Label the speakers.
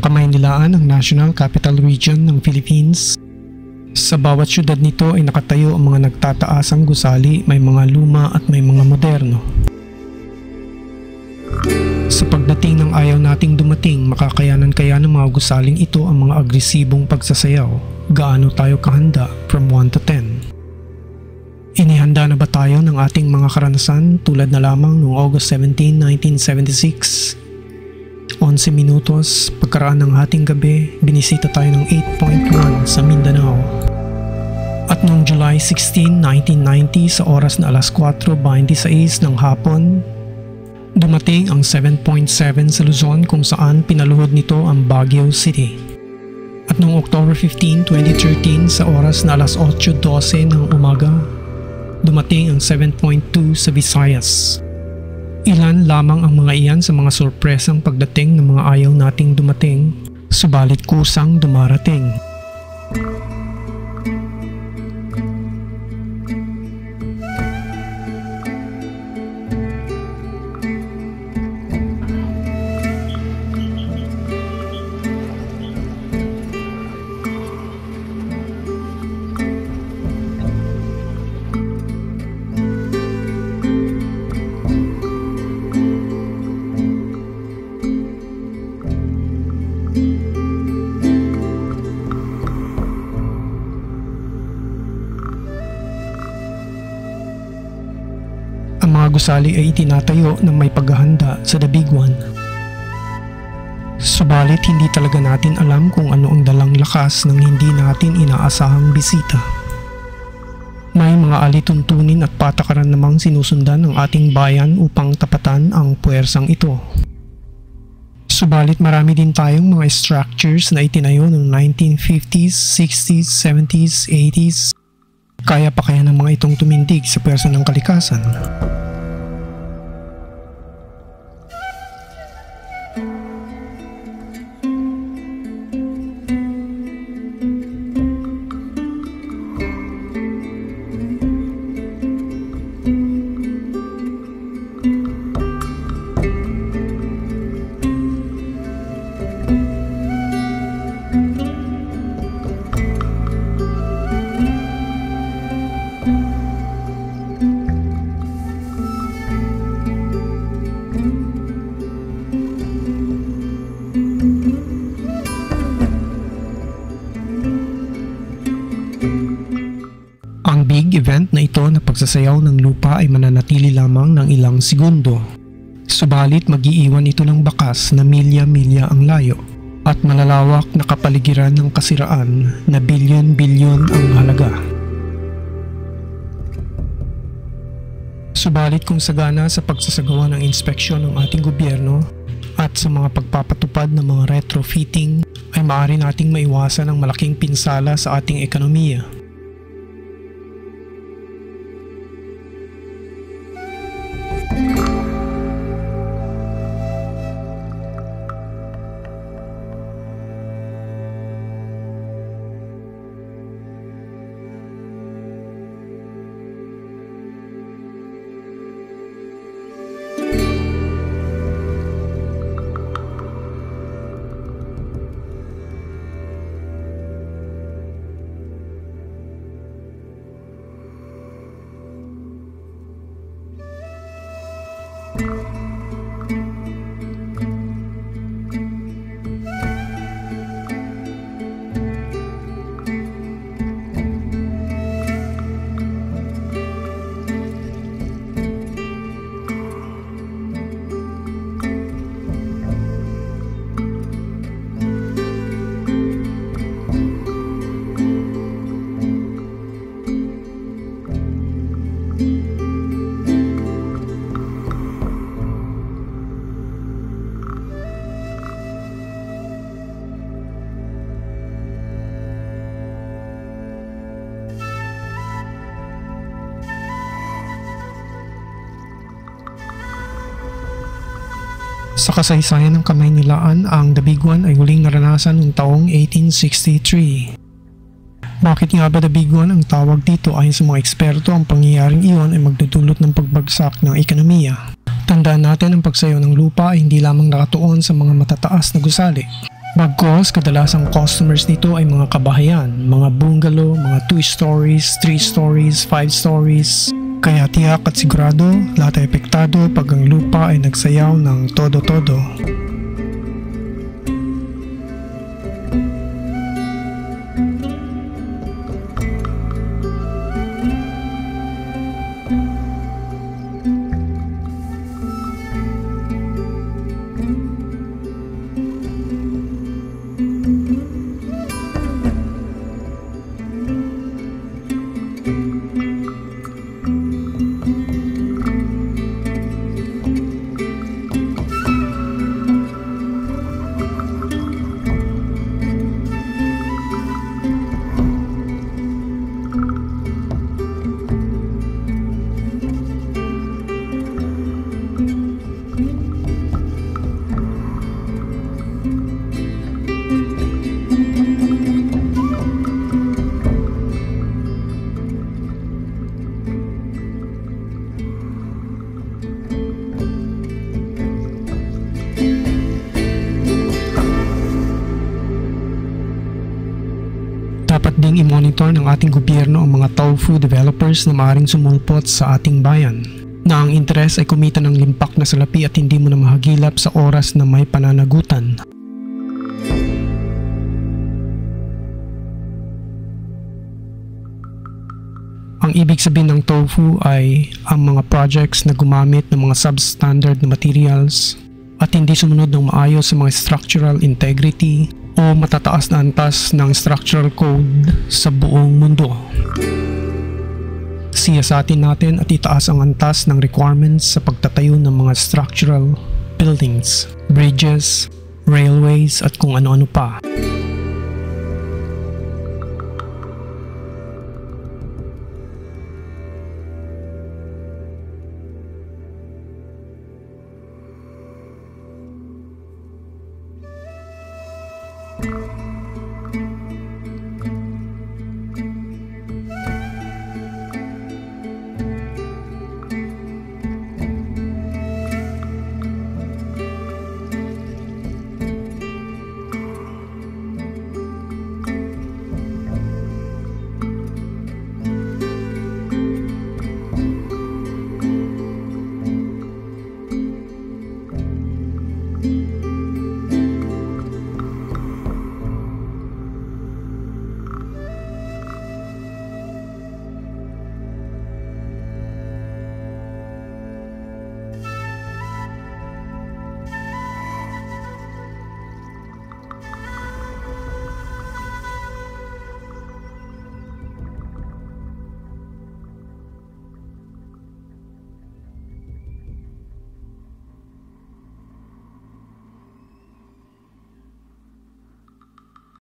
Speaker 1: Kamaynilaan ang National Capital Region ng Philippines. Sa bawat syudad nito ay nakatayo ang mga nagtataasang gusali, may mga luma at may mga moderno. Sa pagdating ng ayaw nating dumating, makakayanan kaya ng mga gusaling ito ang mga agresibong pagsasayaw? Gaano tayo kahanda from 1 to 10? Inihanda na ba tayo ng ating mga karanasan tulad na lamang noong August 17, 1976? 11 minutos, pagkaraan ng hating gabi, binisita tayo ng 8.1 sa Mindanao. At noong July 16, 1990 sa oras na alas 4:26 ng hapon, dumating ang 7.7 sa Luzon kung saan pinaluhod nito ang Baguio City. At noong October 15, 2013 sa oras na alas 8:12 ng umaga, dumating ang 7.2 sa Visayas. Ilan lamang ang mga iyan sa mga sorpresang pagdating ng mga ayaw nating dumating, subalit kusang dumarating. Ang mga gusali ay itinatayo ng may paghahanda sa The Big One. Subalit hindi talaga natin alam kung ano ang dalang lakas ng hindi natin inaasahang bisita. May mga alituntunin at patakaran namang sinusundan ng ating bayan upang tapatan ang puwersang ito. Subalit marami din tayong mga structures na itinayo noong 1950s, 60s, 70s, 80s. Kaya pa kaya ng mga itong tumindig sa puwersa ng kalikasan? Ang big event na ito na pagsasayaw ng lupa ay mananatili lamang ng ilang segundo. Subalit mag-iiwan ito ng bakas na milya-milya ang layo at malalawak na kapaligiran ng kasiraan na bilyon-bilyon ang halaga. Subalit kung sagana sa pagsasagawa ng inspeksyon ng ating gobyerno at sa mga pagpapatupad ng mga retrofitting ay maaari nating maiwasan ang malaking pinsala sa ating ekonomiya. Sa kasaysayan ng Kamaynilaan, ang The Big One ay huling naranasan noong taong 1863. Bakit nga ba The Big One ang tawag dito? Ayon sa mga eksperto, ang pangyayaring iyon ay magdudulot ng pagbagsak ng ekonomiya. Tandaan natin ang pagsayaw ng lupa ay hindi lamang nakatuon sa mga matataas na gusali. Bagkus, kadalasang customers nito ay mga kabahayan, mga bungalow, mga 2 stories, 3 stories, 5 stories. Kaya tiyak at sigurado, lahat ay epektado pag ang lupa ay nagsayaw ng todo-todo. Dapat ding i-monitor ng ating gobyerno ang mga tofu developers na maaaring sumulpot sa ating bayan, na ang interes ay kumita ng limpak na salapi at hindi mo na mahagilap sa oras na may pananagutan. Ang ibig sabihin ng tofu ay ang mga projects na gumamit ng mga substandard na materials at hindi sumunod ng maayos sa mga structural integrity o matataas na antas ng structural code sa buong mundo. Siyasatin natin at itaas ang antas ng requirements sa pagtatayo ng mga structural buildings, bridges, railways at kung ano-ano pa.